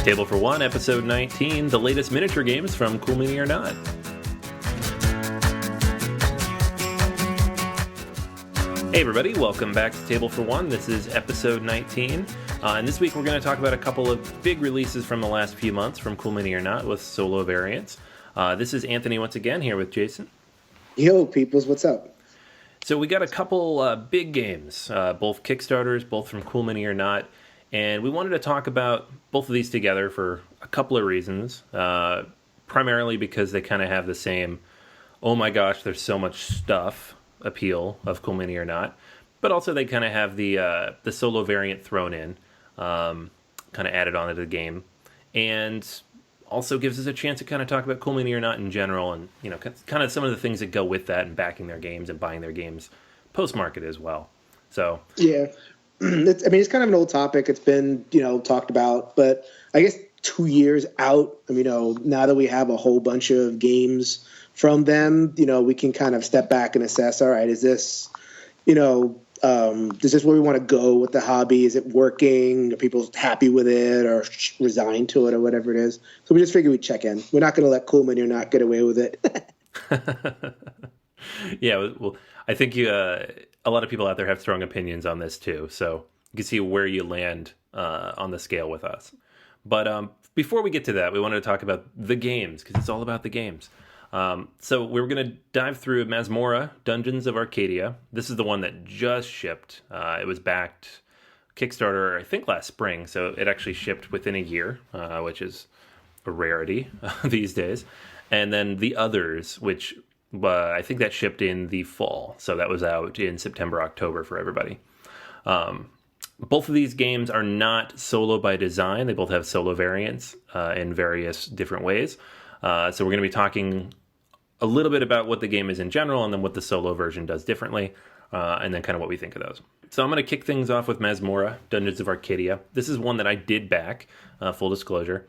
Table for One, Episode 19, the latest miniature games from Cool Mini or Not. Hey everybody, welcome back to Table for One. This is Episode 19, and this week we're going to talk about a couple of big releases from the last few months from Cool Mini or Not with solo variants. This is Anthony once again here with Jason. Yo, peoples, what's up? So we got a couple big games, both Kickstarters, both from Cool Mini or Not, and we wanted to talk about both of these together for a couple of reasons, primarily because they kind of have the same, oh my gosh, there's so much stuff appeal of Cool Mini or Not, but also they kind of have the solo variant thrown in, kind of added onto the game, and also gives us a chance to kind of talk about Cool Mini or Not in general, and you know, kind of some of the things that go with that, and backing their games and buying their games post-market as well. So yeah, it's kind of an old topic. It's been talked about, but I guess 2 years out. Now that we have a whole bunch of games from them, we can kind of step back and assess. All right, is this is this where we want to go with the hobby? Is it working? Are people happy with it or resigned to it or whatever it is? So we just figured we'd check in. We're not going to let Cool Mini or Not get away with it. Yeah, well, I think a lot of people out there have strong opinions on this too, so you can see where you land on the scale with us. But before we get to that, we wanted to talk about the games, because it's all about the games. So we were going to dive through Masmorra, Dungeons of Arcadia. This is the one that just shipped. It was backed Kickstarter, I think, last spring, so it actually shipped within a year, which is a rarity these days. And then the others, which I think that shipped in the fall, so that was out in September, October for everybody. Both of these games are not solo by design. They both have solo variants in various different ways. So we're going to be talking a little bit about what the game is in general, and then what the solo version does differently, and then kind of what we think of those. So I'm going to kick things off with Masmorra, Dungeons of Arcadia. This is one that I did back, full disclosure.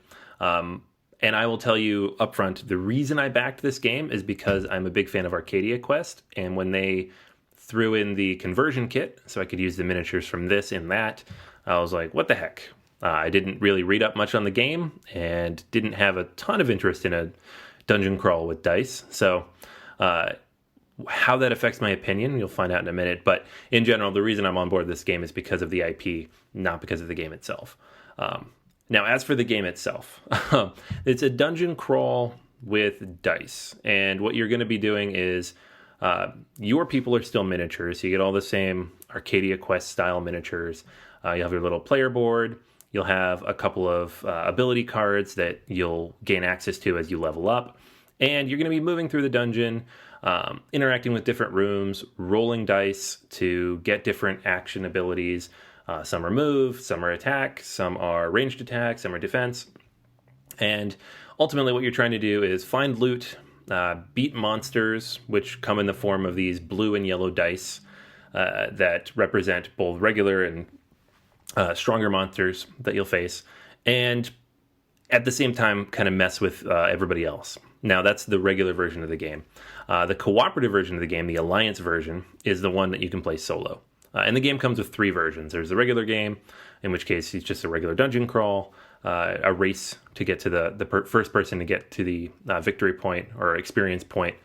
And I will tell you up front, the reason I backed this game is because I'm a big fan of Arcadia Quest, and when they threw in the conversion kit, so I could use the miniatures from this in that, I was like, what the heck? I didn't really read up much on the game, and didn't have a ton of interest in a dungeon crawl with dice. So how that affects my opinion, you'll find out in a minute. But in general, the reason I'm on board this game is because of the IP, not because of the game itself. Now, as for the game itself, it's a dungeon crawl with dice. And what you're going to be doing is your people are still miniatures. You get all the same Arcadia Quest style miniatures. You have your little player board. You'll have a couple of ability cards that you'll gain access to as you level up. And you're going to be moving through the dungeon, interacting with different rooms, rolling dice to get different action abilities. Some are move, some are attack, some are ranged attack, some are defense. And ultimately what you're trying to do is find loot, beat monsters, which come in the form of these blue and yellow dice that represent both regular and stronger monsters that you'll face, and at the same time kind of mess with everybody else. Now, that's the regular version of the game. The cooperative version of the game, the Alliance version, is the one that you can play solo. And the game comes with 3 versions. There's the regular game, in which case it's just a regular dungeon crawl, a race to get to the first person to get to the victory point or experience point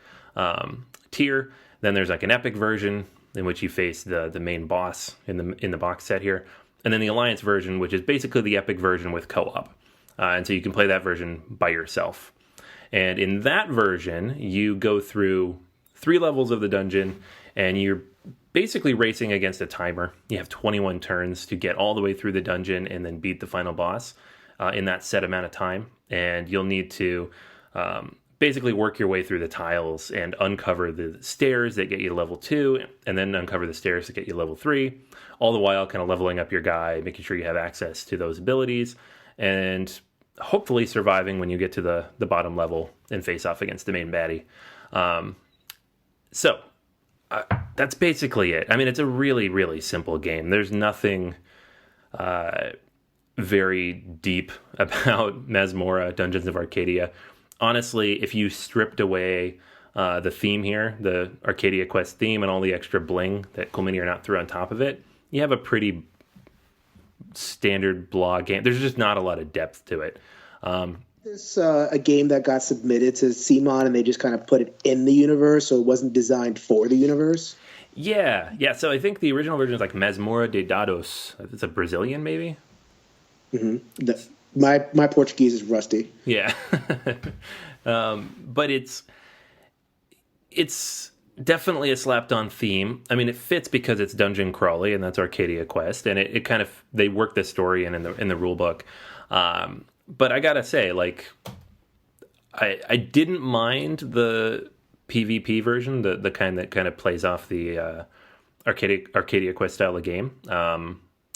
tier. Then there's like an epic version in which you face the main boss in the box set here. And then the Alliance version, which is basically the epic version with co-op. And so you can play that version by yourself. And in that version, you go through 3 levels of the dungeon, and you're basically racing against a timer. You have 21 turns to get all the way through the dungeon and then beat the final boss in that set amount of time. And you'll need to basically work your way through the tiles and uncover the stairs that get you to level 2, and then uncover the stairs that get you to level 3, all the while kind of leveling up your guy, making sure you have access to those abilities, and hopefully surviving when you get to the bottom level and face off against the main baddie. So that's basically it. I mean, it's a really, really simple game. There's nothing very deep about Masmorra, Dungeons of Arcadia. Honestly, if you stripped away the theme here, the Arcadia Quest theme, and all the extra bling that Cool Mini or Not threw on top of it, you have a pretty standard blog game. There's just not a lot of depth to it. This a game that got submitted to CMON and they just kind of put it in the universe, so it wasn't designed for the universe. Yeah. So I think the original version is like Masmorra de Dados. It's a Brazilian, maybe. My Portuguese is rusty. Yeah. But it's definitely a slapped on theme. I mean, it fits because it's dungeon crawly, and that's Arcadia Quest, and it kind of, they work the story in the rule book. But I gotta say, like, I didn't mind the PvP version, the kind that kind of plays off the Arcadia Quest style of game,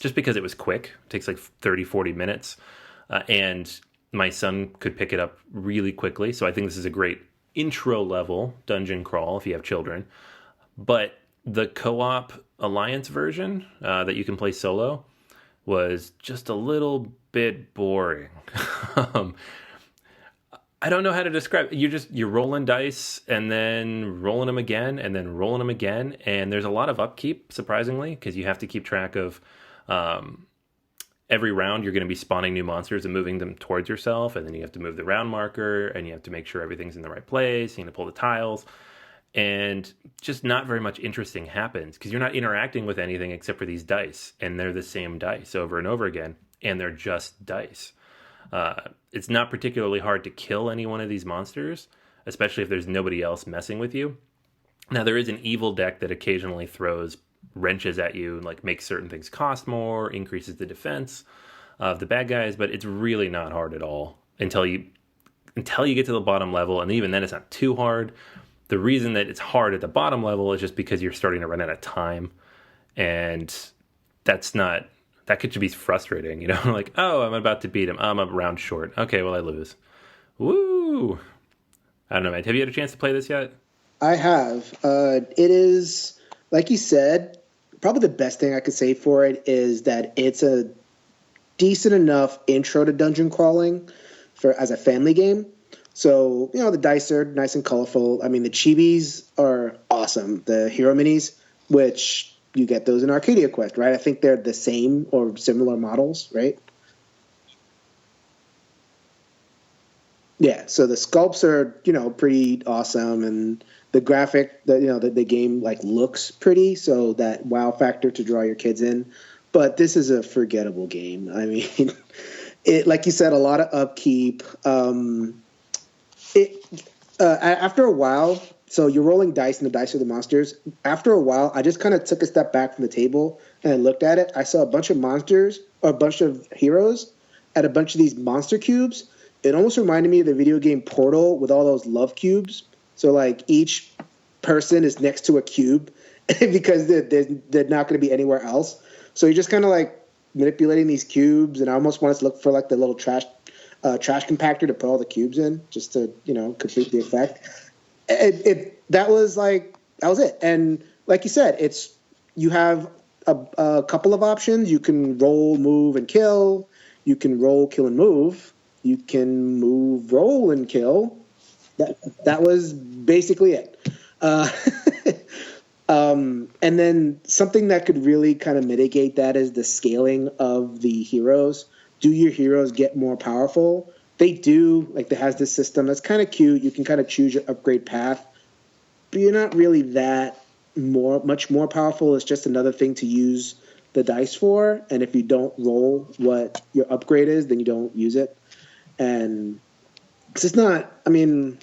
just because it was quick. It takes like 30-40 minutes, and my son could pick it up really quickly. So I think this is a great intro level dungeon crawl if you have children. But the co-op alliance version that you can play solo was just a little bit boring. I don't know how to describe it. You're rolling dice and then rolling them again and then rolling them again. And there's a lot of upkeep, surprisingly, because you have to keep track of every round you're going to be spawning new monsters and moving them towards yourself. And then you have to move the round marker and you have to make sure everything's in the right place. You need to pull the tiles. And just not very much interesting happens because you're not interacting with anything except for these dice. And they're the same dice over and over again. And they're just dice. It's not particularly hard to kill any one of these monsters, especially if there's nobody else messing with you. Now, there is an evil deck that occasionally throws wrenches at you and like makes certain things cost more, increases the defense of the bad guys, but it's really not hard at all until you get to the bottom level, and even then it's not too hard. The reason that it's hard at the bottom level is just because you're starting to run out of time, and that could be frustrating, you know? Like, oh, I'm about to beat him. I'm a round short. Okay, well, I lose. Woo! I don't know, man. Have you had a chance to play this yet? I have. It is, like you said, probably the best thing I could say for it is that it's a decent enough intro to dungeon crawling as a family game. So, the dice are nice and colorful. I mean, the chibis are awesome. The hero minis, which you get those in Arcadia Quest, right? I think they're the same or similar models, right? Yeah, so the sculpts are, pretty awesome, and the graphic, the game like looks pretty, so that wow factor to draw your kids in. But this is a forgettable game. I mean, it, like you said, a lot of upkeep. After a while, so you're rolling dice, and the dice are the monsters. After a while, I just kind of took a step back from the table and I looked at it. I saw a bunch of monsters, or a bunch of heroes, at a bunch of these monster cubes. It almost reminded me of the video game Portal with all those love cubes. So, like, each person is next to a cube because they're not going to be anywhere else. So you're just kind of, like, manipulating these cubes, and I almost wanted to look for, like, the little trash compactor to put all the cubes in just to, complete the effect. That was it. And like you said, you have a couple of options. You can roll, move, and kill. You can roll, kill, and move. You can move, roll, and kill. That was basically it. And then something that could really kind of mitigate that is the scaling of the heroes. Do your heroes get more powerful? They do. Like, it has this system that's kind of cute. You can kind of choose your upgrade path, but you're not really that much more powerful. It's just another thing to use the dice for. And if you don't roll what your upgrade is, then you don't use it. And it's just not, I mean,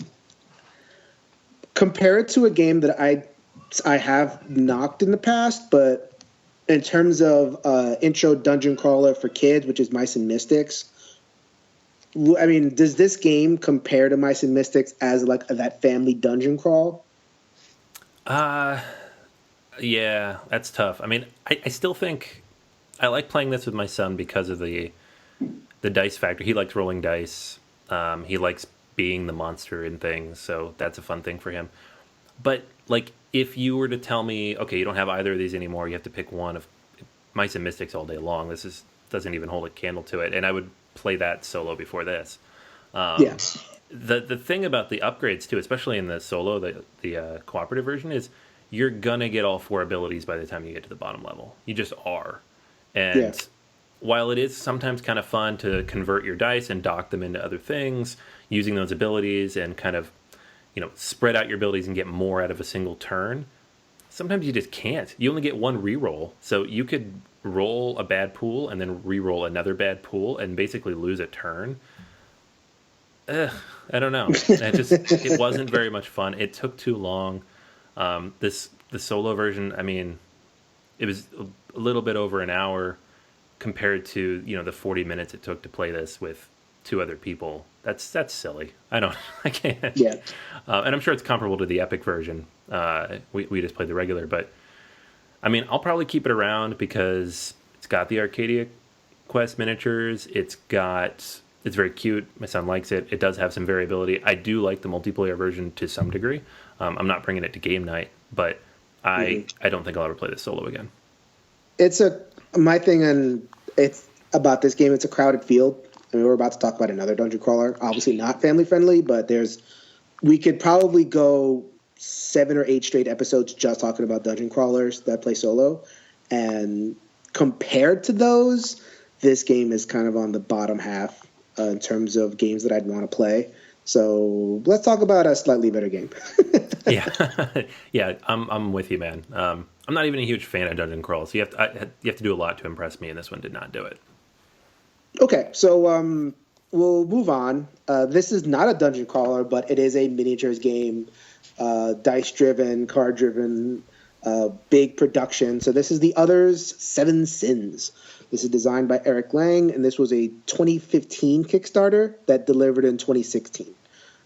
compare it to a game that I have knocked in the past, but in terms of intro dungeon crawler for kids, which is Mice and Mystics, I mean, does this game compare to Mice and Mystics as like that family dungeon crawl? Yeah, that's tough. I mean, I still think I like playing this with my son because of the dice factor. He likes rolling dice. He likes being the monster in things, so that's a fun thing for him. But, like, if you were to tell me, okay, you don't have either of these anymore, you have to pick one of Mice and Mystics all day long, doesn't even hold a candle to it, and I would play that solo before this. Yes. The thing about the upgrades, too, especially in the solo, the cooperative version, is you're going to get all 4 abilities by the time you get to the bottom level. You just are. And while it is sometimes kind of fun to convert your dice and dock them into other things, using those abilities and kind of, spread out your abilities and get more out of a single turn, sometimes you just can't. You only get one reroll. So you could roll a bad pool and then re-roll another bad pool and basically lose a turn. I don't know. It wasn't very much fun. It took too long. The solo version, I mean, it was a little bit over an hour compared to, the 40 minutes it took to play this with two other people. That's silly. I can't. Yeah. And I'm sure it's comparable to the Epic version. We just played the regular, but I mean, I'll probably keep it around because it's got the Arcadia Quest miniatures. It's very cute. My son likes it. It does have some variability. I do like the multiplayer version to some degree. I'm not bringing it to game night, but I don't think I'll ever play this solo again. My thing and it's about this game. It's a crowded field. I mean, we're about to talk about another dungeon crawler. Obviously not family friendly, but we could probably go 7 or 8 straight episodes just talking about dungeon crawlers that play solo. And compared to those, this game is kind of on the bottom half in terms of games that I'd want to play. So let's talk about a slightly better game. Yeah, I'm with you, man. I'm not even a huge fan of dungeon crawls. You have to do a lot to impress me, and this one did not do it. Okay, so we'll move on. This is not a dungeon crawler, but it is a miniatures game, dice-driven, card-driven, big production. So this is The Others, Seven Sins. This is designed by Eric Lang, and this was a 2015 Kickstarter that delivered in 2016,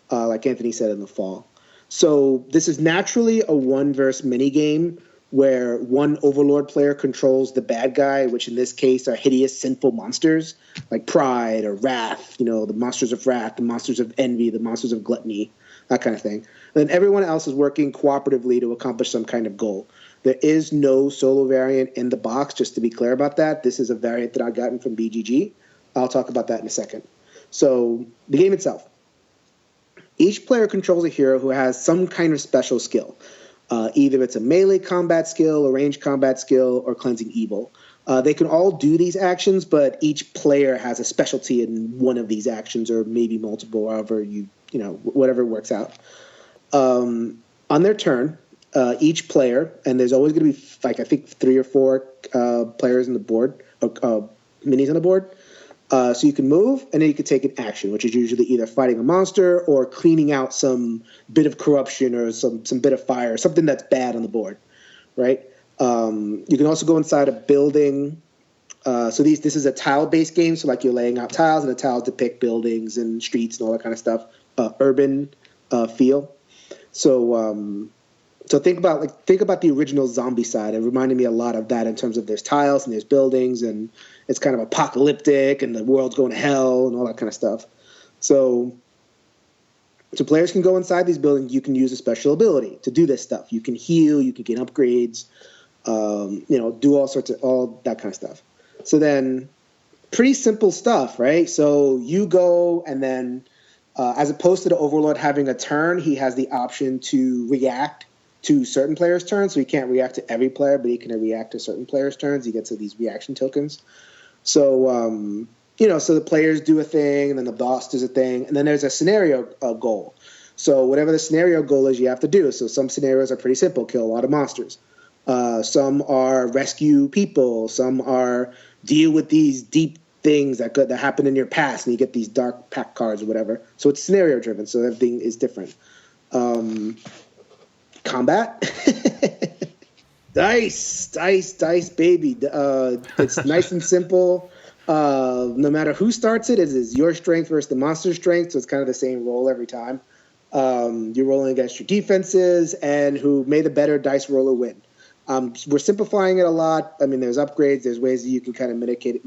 like Anthony said, in the fall. So this is naturally a one-verse minigame where one Overlord player controls the bad guy, which in this case are hideous, sinful monsters like pride or wrath, the monsters of wrath, the monsters of envy, the monsters of gluttony, that kind of thing. And then everyone else is working cooperatively to accomplish some kind of goal. There is no solo variant in the box, just to be clear about that. This is a variant that I've gotten from BGG. I'll talk about that in a second. So the game itself. Each player controls a hero who has some kind of special skill. Either it's a melee combat skill, a ranged combat skill, or cleansing evil. They can all do these actions, but each player has a specialty in one of these actions, or maybe multiple, however whatever works out. On their turn, each player, and there's always going to be I think 3 or 4 players on the board, minis on the board. So you can move, and then you can take an action, which is usually either fighting a monster or cleaning out some bit of corruption or some bit of fire, something that's bad on the board, right? You can also go inside a building. So this is a tile-based game, so like you're laying out tiles, and the tiles depict buildings and streets and all that kind of stuff, urban feel. So think about the original Zombie side. It reminded me a lot of that in terms of there's tiles and there's buildings and it's kind of apocalyptic and the world's going to hell and all that kind of stuff. So players can go inside these buildings. You can use a special ability to do this stuff. You can heal. You can get upgrades. Do all that kind of stuff. So then, pretty simple stuff, right? So you go and then, as opposed to the Overlord having a turn, he has the option to react to certain players' turns. So he can't react to every player, but he can react to certain players' turns. He gets these reaction tokens. So, so the players do a thing, and then the boss does a thing, and then there's a scenario goal. So whatever the scenario goal is, you have to do. So some scenarios are pretty simple: kill a lot of monsters. Some are rescue people. Some are deal with these deep things that happen in your past, and you get these dark pack cards or whatever. So it's scenario driven. So everything is different. Combat. Dice, baby. It's nice and simple. No matter who starts it is your strength versus the monster's strength, so it's kind of the same roll every time. You're rolling against your defenses, and who made the better dice roller win. We're simplifying it a lot. I mean, there's upgrades, there's ways that you can kind of mitigate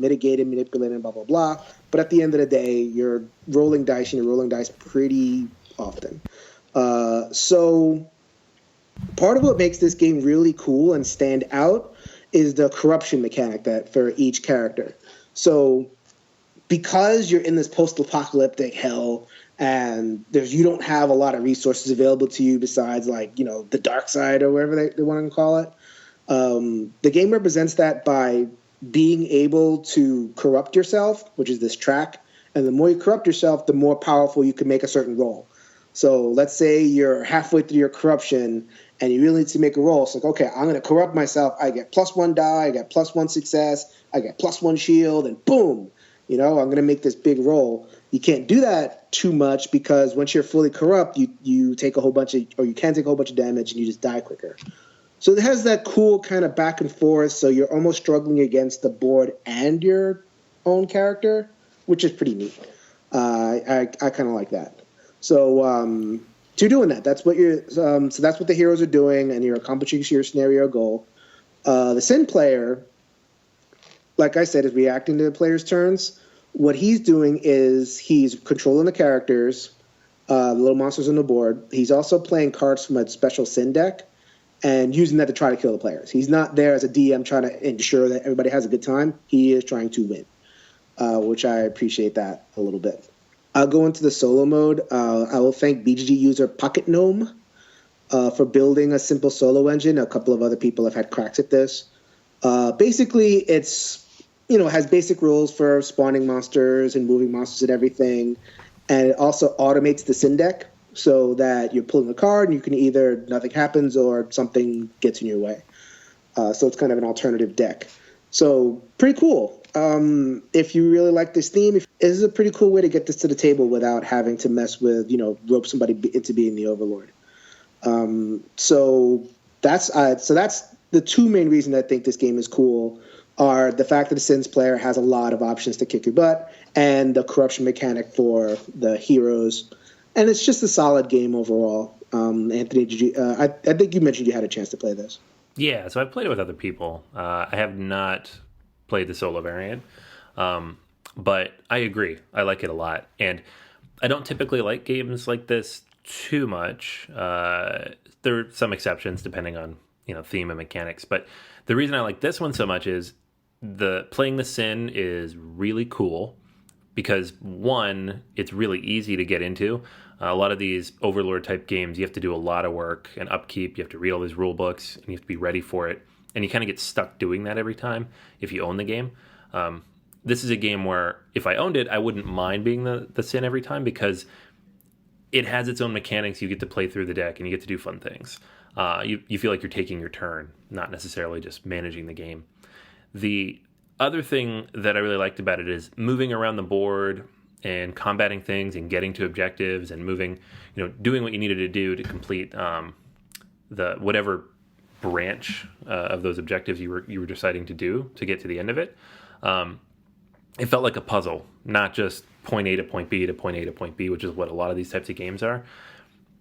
it, manipulate it, and blah, blah, blah. But at the end of the day, you're rolling dice, and you're rolling dice pretty often. So part of what makes this game really cool and stand out is the corruption mechanic that for each character. So because you're in this post-apocalyptic hell and you don't have a lot of resources available to you besides the dark side or whatever they want to call it, the game represents that by being able to corrupt yourself, which is this track. And the more you corrupt yourself, the more powerful you can make a certain roll. So let's say you're halfway through your corruption and you really need to make a roll. It's like, okay, I'm going to corrupt myself. I get +1 die, I get +1 success, I get +1 shield, and boom, I'm going to make this big roll. You can't do that too much because once you're fully corrupt, you take a whole bunch of, or you can take a whole bunch of damage and you just die quicker. So it has that cool kind of back and forth. So you're almost struggling against the board and your own character, which is pretty neat. I kind of like that. So you're doing that. That's what so that's what the heroes are doing, and you're accomplishing your scenario goal. The Sin player, like I said, is reacting to the player's turns. What he's doing is he's controlling the characters, the little monsters on the board. He's also playing cards from a special Sin deck and using that to try to kill the players. He's not there as a DM trying to ensure that everybody has a good time. He is trying to win, which I appreciate that a little bit. I'll go into the solo mode. I will thank BGG user Pocket Gnome for building a simple solo engine. A couple of other people have had cracks at this. Basically, it's has basic rules for spawning monsters and moving monsters and everything, and it also automates the Sin deck so that you're pulling a card and you can either nothing happens or something gets in your way. So it's kind of an alternative deck. So pretty cool. If you really like this theme, this is a pretty cool way to get this to the table without having to mess with, rope somebody into being the overlord. So that's the two main reasons I think this game is cool are the fact that the Sins player has a lot of options to kick your butt and the corruption mechanic for the heroes. And it's just a solid game overall. Anthony, I think you mentioned you had a chance to play this. Yeah, so I've played it with other people. I have not played the solo variant, but I agree. I like it a lot. And I don't typically like games like this too much. There are some exceptions depending on theme and mechanics. But the reason I like this one so much is playing the Sin is really cool because, one, it's really easy to get into. A lot of these Overlord type games, you have to do a lot of work and upkeep. You have to read all these rule books and you have to be ready for it. And you kind of get stuck doing that every time if you own the game. This is a game where if I owned it, I wouldn't mind being the Sin every time because it has its own mechanics. You get to play through the deck and you get to do fun things. You feel like you're taking your turn, not necessarily just managing the game. The other thing that I really liked about it is moving around the board and combating things and getting to objectives and moving, doing what you needed to do to complete the whatever branch of those objectives you were deciding to do to get to the end of it. It felt like a puzzle, not just point A to point B to point A to point B, which is what a lot of these types of games are.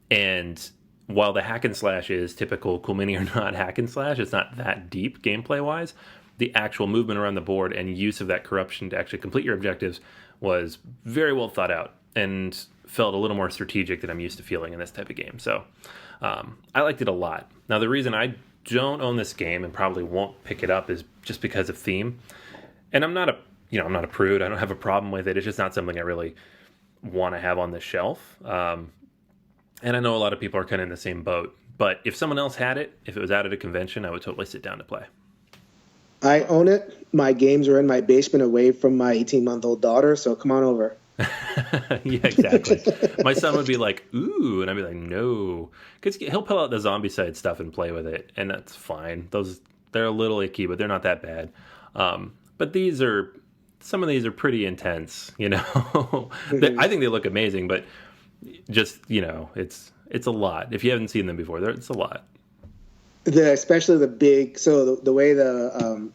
And while the hack and slash is typical cool mini or not hack and slash, it's not that deep gameplay wise. The actual movement around the board and use of that corruption to actually complete your objectives was very well thought out and felt a little more strategic than I'm used to feeling in this type of game. So I liked it a lot. Now, the reason I don't own this game and probably won't pick it up is just because of theme. And I'm not a prude. I don't have a problem with it. It's just not something I really want to have on the shelf. And I know a lot of people are kind of in the same boat. But if someone else had it, if it was out at a convention, I would totally sit down to play. I own it. My games are in my basement away from my 18-month-old daughter, so come on over. Yeah, exactly. My son would be like, ooh, and I'd be like, no. Because he'll pull out the Zombicide stuff and play with it, and that's fine. They're a little icky, but they're not that bad. But some of these are pretty intense, I think they look amazing, but just, it's a lot. If you haven't seen them before, it's a lot. Especially the big, so the way the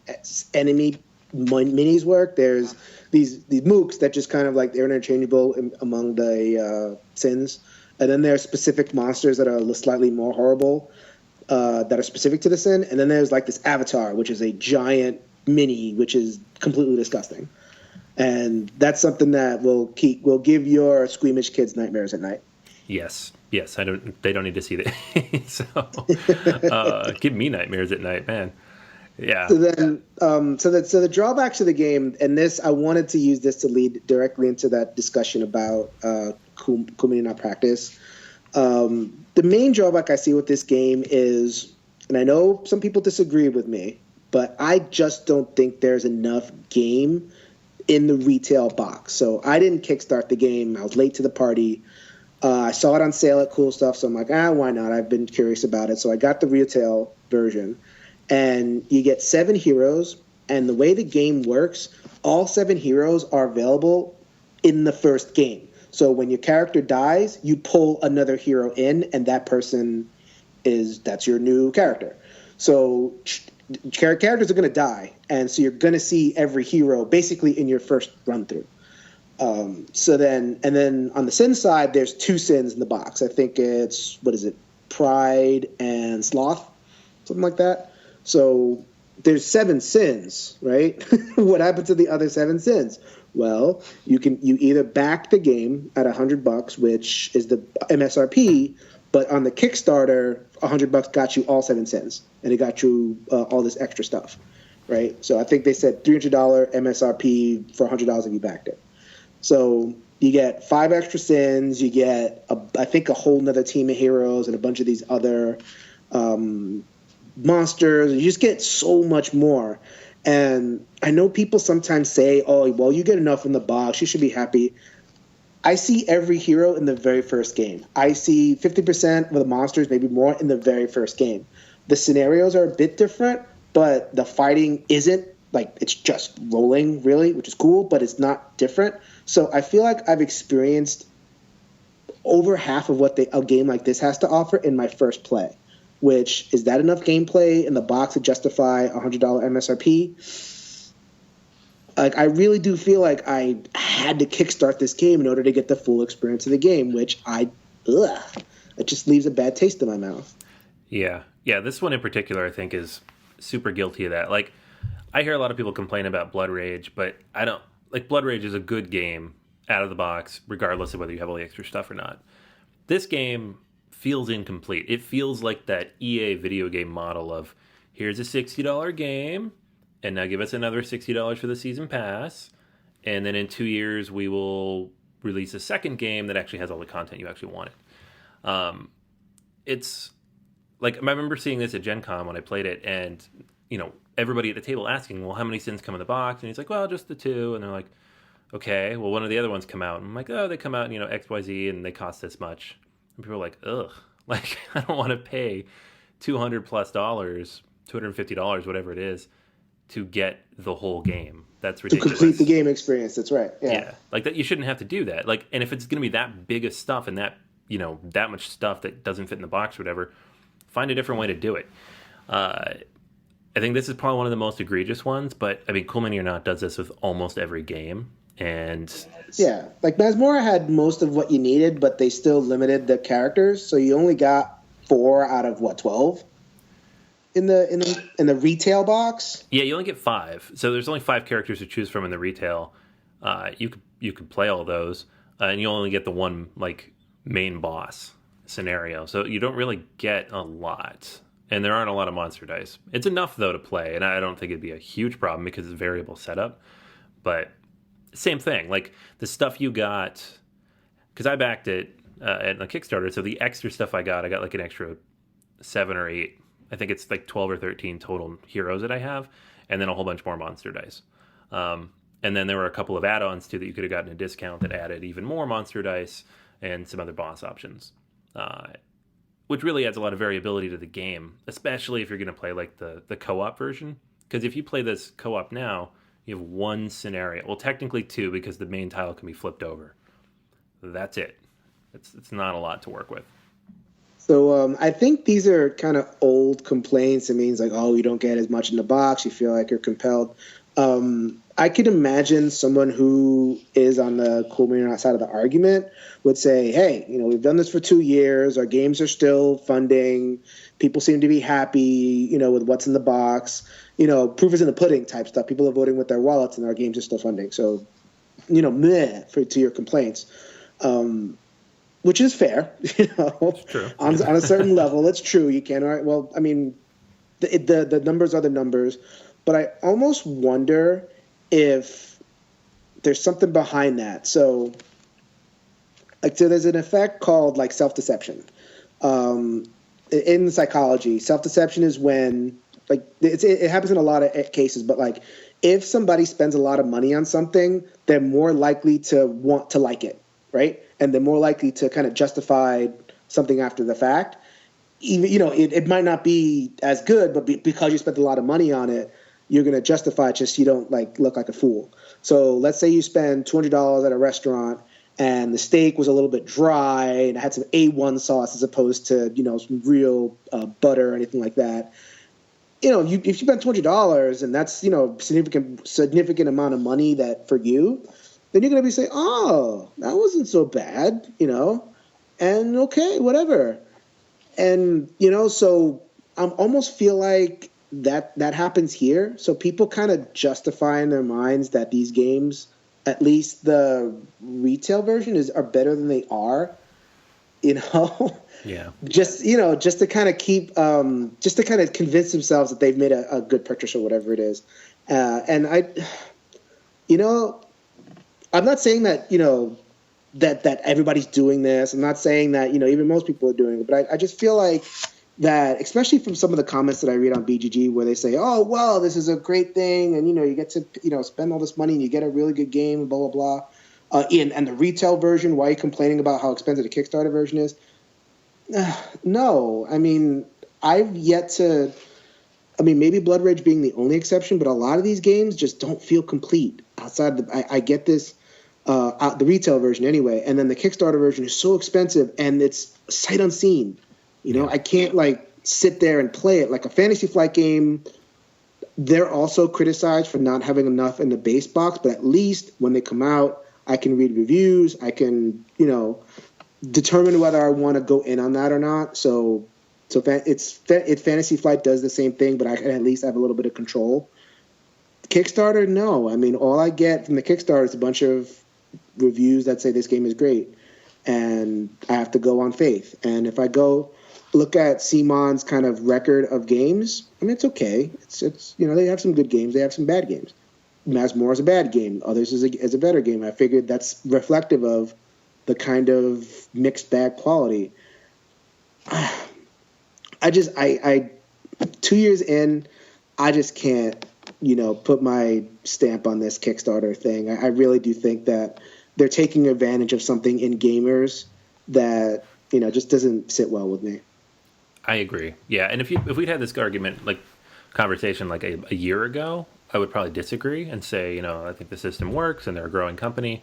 enemy minis work, there's these mooks that just kind of like they're interchangeable among the Sins, and then there's specific monsters that are slightly more horrible that are specific to the Sin, and then there's like this avatar, which is a giant mini, which is completely disgusting, and that's something that will give your squeamish kids nightmares at night. Yes. They don't need to see that. So, give me nightmares at night, man. Yeah. So then, so the drawbacks of the game, and this, I wanted to use this to lead directly into that discussion about community not practice. The main drawback I see with this game is, and I know some people disagree with me, but I just don't think there's enough game in the retail box. So I didn't kickstart the game. I was late to the party. I saw it on sale at Cool Stuff, so I'm like, why not? I've been curious about it. So I got the retail version, and you get 7 heroes, and the way the game works, all 7 heroes are available in the first game. So when your character dies, you pull another hero in, and that person that's your new character. So characters are going to die, and so you're going to see every hero basically in your first run through. So then on the sin side, there's 2 sins in the box. I think it's, Pride and Sloth, something like that. So there's 7 sins, right? What happened to the other 7 sins? Well, you either back the game at $100, which is the MSRP, but on the Kickstarter, $100 got you all 7 sins, and it got you all this extra stuff, right? So I think they said $300 MSRP for $100 if you backed it. So you get 5 extra sins, you get I think a whole nother team of heroes and a bunch of these other monsters. You just get so much more. And I know people sometimes say, oh, well, you get enough in the box, you should be happy. I see every hero in the very first game. I see 50% of the monsters, maybe more, in the very first game. The scenarios are a bit different, but the fighting isn't. Like, it's just rolling, really, which is cool, but it's not different. So I feel like I've experienced over half of what a game like this has to offer in my first play, which is that enough gameplay in the box to justify $100 MSRP? Like, I really do feel like I had to kickstart this game in order to get the full experience of the game, which it just leaves a bad taste in my mouth. Yeah. This one in particular, I think, is super guilty of that. Like, I hear a lot of people complain about Blood Rage, but I don't like. Blood Rage is a good game out of the box, regardless of whether you have all the extra stuff or not. This game feels incomplete. It feels like that EA video game model of, here's a $60 game, and now give us another $60 for the season pass, and then in 2 years we will release a second game that actually has all the content you actually wanted. It's like, I remember seeing this at Gen Con when I played it, and everybody at the table asking, well, how many sins come in the box? And he's like, well, just the 2. And they're like, okay, well, when do the other ones come out? And I'm like, oh, they come out in, XYZ, and they cost this much. And people are like, ugh, like, I don't want to pay $200+, $250, whatever it is, to get the whole game. That's ridiculous. To complete the game experience, that's right. Yeah. Like, that, you shouldn't have to do that. Like, and if it's going to be that big of stuff and that, that much stuff that doesn't fit in the box or whatever, find a different way to do it. I think this is probably one of the most egregious ones, but I mean, Cool Mini or Not does this with almost every game, and yeah, like Masmorra had most of what you needed, but they still limited the characters, so you only got 4 out of 12 in the retail box. Yeah, you only get 5, so there's only 5 characters to choose from in the retail. You could play all those, and you only get the one like main boss scenario, so you don't really get a lot. And there aren't a lot of monster dice. It's enough, though, to play, and I don't think it'd be a huge problem because it's variable setup. But same thing. Like, the stuff you got... Because I backed it at the Kickstarter, so the extra stuff I got like an extra 7 or 8. I think it's like 12 or 13 total heroes that I have, and then a whole bunch more monster dice. And then there were a couple of add-ons, too, that you could have gotten a discount that added even more monster dice and some other boss options. Which really adds a lot of variability to the game, especially if you're going to play like the co-op version. Because if you play this co-op now, you have 1 scenario. Well, technically 2, because the main tile can be flipped over. That's it. It's not a lot to work with. So I think these are kind of old complaints. It means like, oh, you don't get as much in the box. You feel like you're compelled. I could imagine someone who is on the Cool Mini or Not side of the argument would say, hey, we've done this for 2 years. Our games are still funding. People seem to be happy, with what's in the box. Proof is in the pudding type stuff. People are voting with their wallets and our games are still funding. So, meh to your complaints, which is fair, True. on a certain level. It's true. You can't. Well, I mean, the numbers are the numbers. But I almost wonder if there's something behind that. So there's an effect called like self-deception. In psychology, self-deception is when like it happens in a lot of cases, but like if somebody spends a lot of money on something, they're more likely to want to like it, right? And they're more likely to kind of justify something after the fact. Even, it might not be as good, but because you spent a lot of money on it, you're going to justify it just so you don't like look like a fool. So let's say you spend $200 at a restaurant and the steak was a little bit dry and it had some A1 sauce as opposed to, some real butter or anything like that. If you spend $200 and that's, significant amount of money that for you, then you're going to be saying, oh, that wasn't so bad, and okay, whatever. And, so I almost feel like that happens here. So people kind of justify in their minds that these games, at least the retail version, are better than they are, Yeah. Just to kind of keep, just to kind of convince themselves that they've made a good purchase or whatever it is. And I'm not saying that, that everybody's doing this. I'm not saying that, even most people are doing it, but I just feel like that, especially from some of the comments that I read on BGG where they say, oh, well, this is a great thing. And, you get to, spend all this money and you get a really good game, blah, blah, blah. And the retail version, why are you complaining about how expensive the Kickstarter version is? No, I mean, I've yet to. I mean, maybe Blood Rage being the only exception, but a lot of these games just don't feel complete outside. I get this, the retail version anyway, and then the Kickstarter version is so expensive and it's sight unseen. I can't like sit there and play it like a Fantasy Flight game. They're also criticized for not having enough in the base box, but at least when they come out, I can read reviews. I can, determine whether I want to go in on that or not. So Fantasy Flight does the same thing, but I can at least have a little bit of control. Kickstarter, no. I mean, all I get from the Kickstarter is a bunch of reviews that say this game is great, and I have to go on faith. And if I go look at CMON's kind of record of games, I mean, it's okay. It's they have some good games, they have some bad games. Masmorra is a bad game. Others is a better game. I figured that's reflective of the kind of mixed bag quality. I 2 years in, I just can't, put my stamp on this Kickstarter thing. I really do think that they're taking advantage of something in gamers that, just doesn't sit well with me. I agree. Yeah. And if we'd had this conversation like a year ago, I would probably disagree and say, I think the system works and they're a growing company.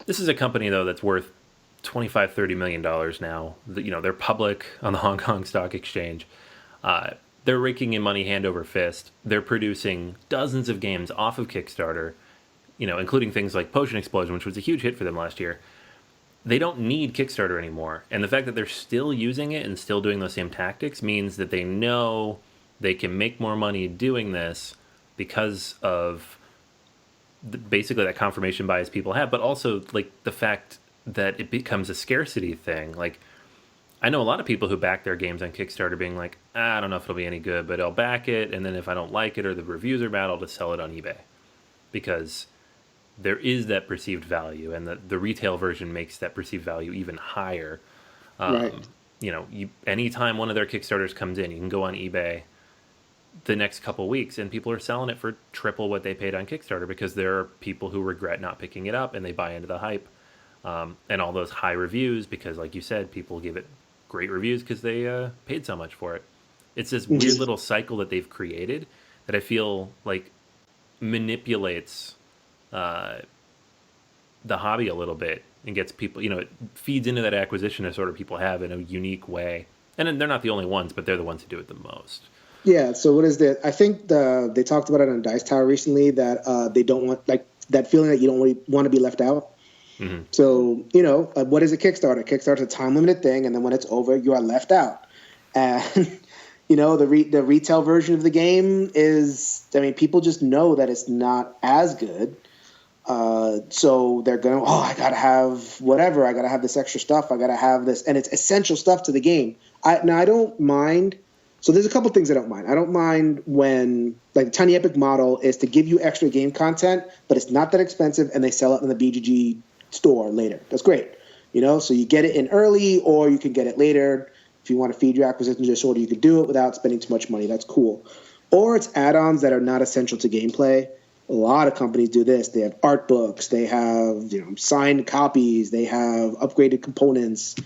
This is a company, though, that's worth $25-30 million now. They're public on the Hong Kong Stock Exchange. They're raking in money hand over fist. They're producing dozens of games off of Kickstarter, including things like Potion Explosion, which was a huge hit for them last year. They don't need Kickstarter anymore. And the fact that they're still using it and still doing those same tactics means that they know they can make more money doing this because of basically that confirmation bias people have, but also like the fact that it becomes a scarcity thing. Like, I know a lot of people who back their games on Kickstarter being like, I don't know if it'll be any good, but I'll back it, and then if I don't like it or the reviews are bad, I'll just sell it on eBay. Because there is that perceived value, and the retail version makes that perceived value even higher. Right. Anytime one of their Kickstarters comes in, you can go on eBay the next couple weeks, and people are selling it for triple what they paid on Kickstarter because there are people who regret not picking it up, and they buy into the hype. And all those high reviews, because like you said, people give it great reviews because they paid so much for it. It's this weird little cycle that they've created that I feel like manipulates the hobby a little bit and gets people, it feeds into that acquisition that sort of people have in a unique way. And they're not the only ones, but they're the ones who do it the most. Yeah, so what is that? I think they talked about it on Dice Tower recently that they don't want, like, that feeling that you don't really want to be left out. Mm-hmm. So, what is a Kickstarter? Kickstarter's a time-limited thing, and then when it's over, you are left out. And, the retail version of the game is, people just know that it's not as good. So they're going, I got to have whatever. I got to have this extra stuff. I got to have this. And it's essential stuff to the game. I don't mind. So there's a couple things I don't mind. I don't mind when, like, the Tiny Epic model is to give you extra game content, but it's not that expensive, and they sell it in the BGG store later. That's great. So you get it in early, or you can get it later. If you want to feed your acquisition disorder, you can do it without spending too much money. That's cool. or it's add-ons that are not essential to gameplay. A lot of companies do this. They have art books, they have signed copies, they have upgraded components.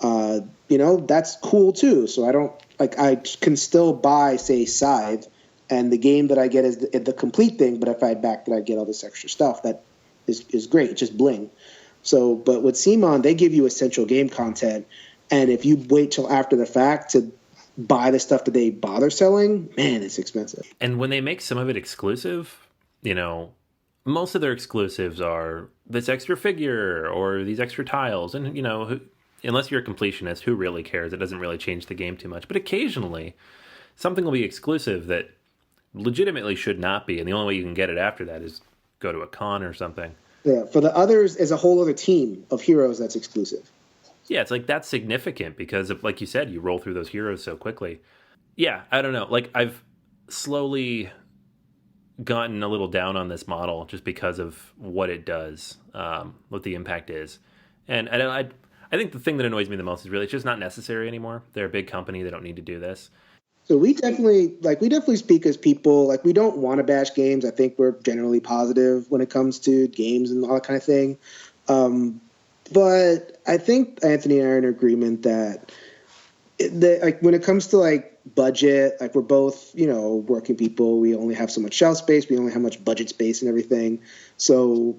That's cool too. So I can still buy, say, Scythe, and the game that I get is the complete thing. But if I back it, I get all this extra stuff that is great. It's just bling. So, but with CMON, they give you essential game content, and if you wait till after the fact to buy the stuff that they bother selling, man, it's expensive. And when they make some of it exclusive, most of their exclusives are this extra figure or these extra tiles. And, unless you're a completionist, who really cares? It doesn't really change the game too much. But occasionally, something will be exclusive that legitimately should not be. And the only way you can get it after that is go to a con or something. Yeah, for the others, is a whole other team of heroes that's exclusive. Yeah, it's like that's significant because, like you said, you roll through those heroes so quickly. Yeah, I don't know. Like, I've slowly gotten a little down on this model just because of what it does, what the impact is. And I think the thing that annoys me the most is really it's just not necessary anymore. They're a big company. They don't need to do this. So we definitely speak as people. Like, we don't want to bash games. I think we're generally positive when it comes to games and all that kind of thing. But I think Anthony and I are in agreement that when it comes to budget, we're both, working people. We only have so much shelf space. We only have much budget space and everything. So,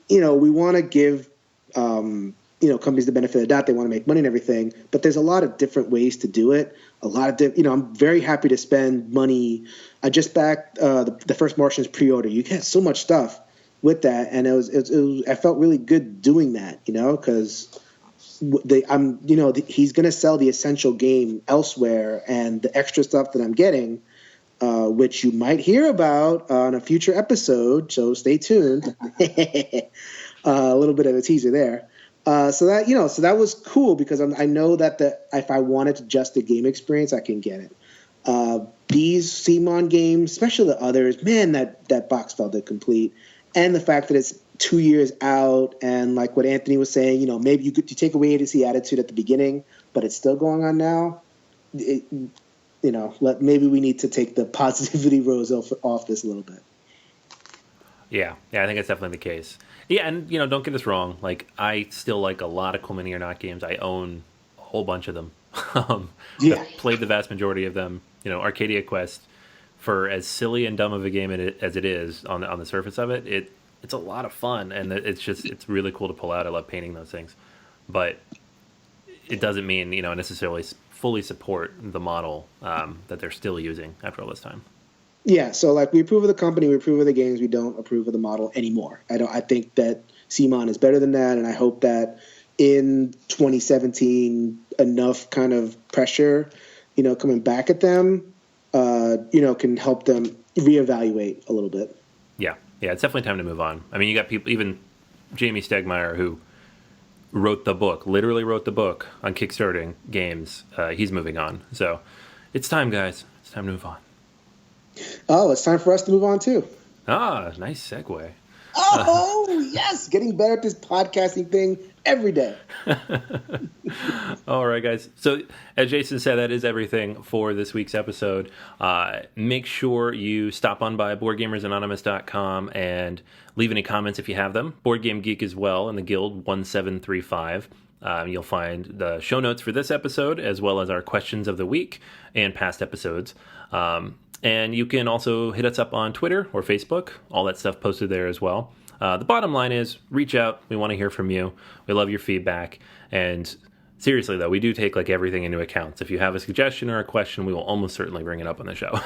we want to give, companies the benefit of the doubt. They want to make money and everything. But there's a lot of different ways to do it. I'm very happy to spend money. I just backed the first Martians pre-order. You get so much stuff with that, and I felt really good doing that, because he's going to sell the essential game elsewhere, and the extra stuff that I'm getting, which you might hear about on a future episode, so stay tuned. A little bit of a teaser there. So that was cool because I know that if I wanted just the game experience, I can get it. These CMON games, especially the others, man, that box felt incomplete. And the fact that it's 2 years out, and like what Anthony was saying, maybe you take away agency attitude at the beginning, but it's still going on now. Maybe we need to take the positivity rose off this a little bit. Yeah, I think that's definitely the case. Yeah, and don't get us wrong. Like, I still like a lot of Cool Mini or Not games. I own a whole bunch of them. I've played the vast majority of them. Arcadia Quest, for as silly and dumb of a game as it is on the surface of it, it's a lot of fun, and it's really cool to pull out. I love painting those things, but it doesn't mean necessarily fully support the model that they're still using after all this time. Yeah, so we approve of the company, we approve of the games, we don't approve of the model anymore. I think that CMON is better than that, and I hope that in 2017 enough kind of pressure, coming back at them, can help them reevaluate a little bit. Yeah, it's definitely time to move on. I mean, you got people, even Jamie Stegmaier, who literally wrote the book on Kickstarting games. He's moving on. So it's time, guys. It's time to move on. Oh, it's time for us to move on, too. Ah, nice segue. Oh, yes. Getting better at this podcasting thing every day. All right, guys. So as Jason said, that is everything for this week's episode. Make sure you stop on by BoardGamersAnonymous.com and leave any comments if you have them. Board Game Geek as well in the Guild 1735. You'll find the show notes for this episode as well as our questions of the week and past episodes. And you can also hit us up on Twitter or Facebook. All that stuff posted there as well. The bottom line is reach out. We want to hear from you. We love your feedback. And seriously, though, we do take everything into account. So if you have a suggestion or a question, we will almost certainly bring it up on the show.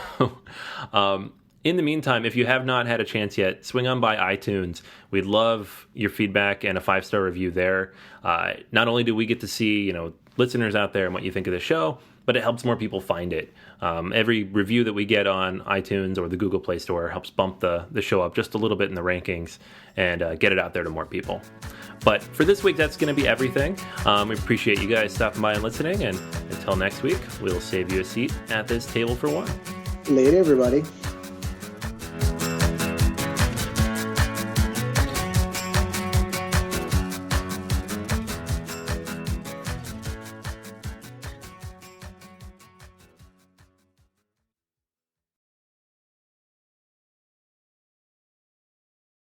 In the meantime, if you have not had a chance yet, swing on by iTunes. We'd love your feedback and a 5-star review there. Not only do we get to see, listeners out there and what you think of the show, but it helps more people find it. Every review that we get on iTunes or the Google Play Store helps bump the show up just a little bit in the rankings and get it out there to more people. But for this week, that's going to be everything. We appreciate you guys stopping by and listening. And until next week, we'll save you a seat at this table for one. Later, everybody.